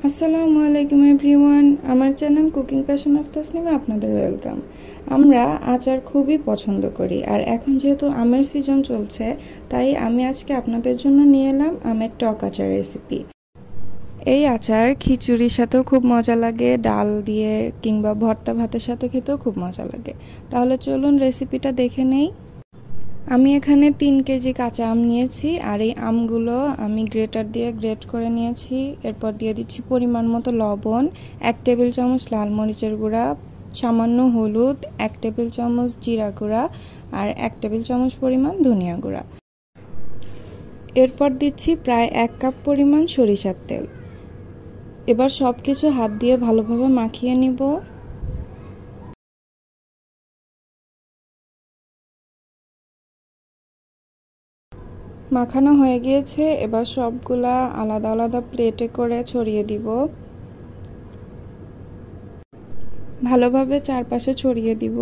আসসালামু আলাইকুম এভরিওয়ান, আমার চ্যানেল কুকিং প্যাশন অফ তাসনিমে আপনাদের ওয়েলকাম। আমরা আচার খুবই পছন্দ করি, আর এখন যেহেতু আমের সিজন চলছে, তাই আমি আজকে আপনাদের জন্য নিয়ে এলাম আমের টক আচার রেসিপি। এই আচার খিচুড়ির সাথেও খুব মজা লাগে, ডাল দিয়ে কিংবা ভর্তা ভাতের সাথে খেতেও খুব মজা লাগে। তাহলে চলুন রেসিপিটা দেখে নেই। আমি এখানে 3 কেজি কাঁচা আম নিয়েছি, আর এই আমগুলো আমি গ্রেটার দিয়ে গ্রেট করে নিয়েছি। এরপর দিয়ে দিচ্ছি পরিমাণ মতো লবণ, 1 টেবিল চামচ লাল মরিচের গুঁড়া, সামান্য হলুদ, 1 টেবিল চামচ জিরা গুঁড়া, আর 1 টেবিল চামচ পরিমাণ ধনিয়া গুঁড়া। এরপর দিচ্ছি প্রায় 1 কাপ পরিমাণ সরিষার তেল। এবার সব কিছু হাত দিয়ে ভালোভাবে মাখিয়ে নিব। মাখানো হয়ে গিয়েছে, এবার সবগুলা আলাদা আলাদা প্লেটে করে ছড়িয়ে দিব। ভালোভাবে চারপাশে ছড়িয়ে দিব।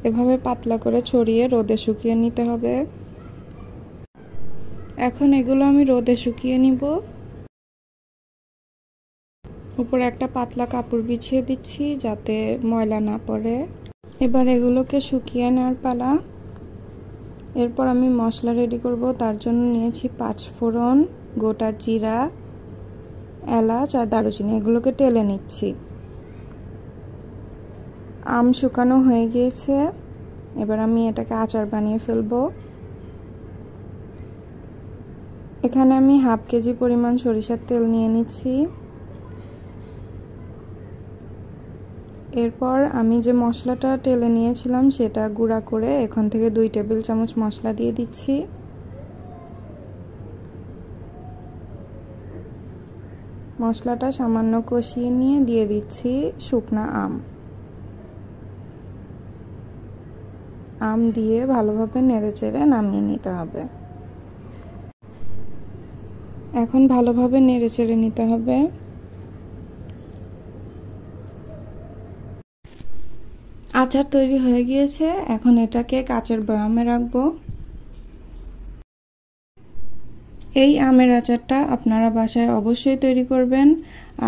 এভাবে পাতলা করে ছড়িয়ে রোদে শুকিয়ে নিতে হবে। এখন এগুলো আমি রোদে শুকিয়ে নিব। উপরে একটা পাতলা কাপড় বিছিয়ে দিচ্ছি যাতে ময়লা না পড়ে। এবার এগুলোকে শুকিয়ে নেওয়ার পালা। এরপর আমি মশলা রেডি করব। তার জন্য নিয়েছি 5 ফোড়ন, গোটা জিরা, এলাচ আর দারুচিনি। এগুলোকে টেলে নিচ্ছি। আম শুকানো হয়ে গিয়েছে, এবার আমি এটাকে আচার বানিয়ে ফেলবো। এখানে আমি হাফ কেজি পরিমাণ সরিষার তেল নিয়ে নিচ্ছি। এরপর আমি যে মশলাটা টেলে নিয়েছিলাম সেটা গুঁড়া করে এখান থেকে 2 টেবিল চামচ মশলা দিয়ে দিচ্ছি। মশলাটা সামান্য কষিয়ে নিয়ে দিয়ে দিচ্ছি শুকনা আম দিয়ে ভালোভাবে নেড়েচেড়ে নামিয়ে নিতে হবে। এখন ভালোভাবে নেড়েচেড়ে নিতে হবে। আচার তৈরি হয়ে গিয়েছে, এখন এটাকে কাচের বয়ামে রাখবো। এই আমের আচারটা আপনারা বাসায় অবশ্যই তৈরি করবেন।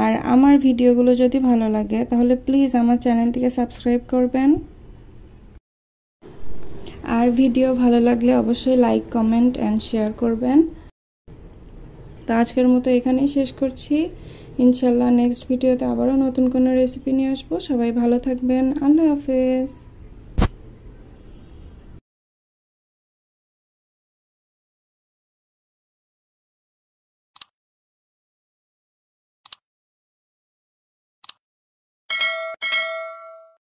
আর আমার ভিডিওগুলো যদি ভালো লাগে তাহলে প্লিজ আমার চ্যানেলটিকে সাবস্ক্রাইব করবেন। আর ভিডিও ভালো লাগলে অবশ্যই লাইক, কমেন্ট অ্যান্ড শেয়ার করবেন। তো আজকের মতো এখানেই শেষ করছি। ইনশাল্লাহ নেক্সট ভিডিওতে আবারও নতুন কোনো রেসিপি নিয়ে আসবো। সবাই ভালো থাকবেন। আল্লাহ হাফেজ।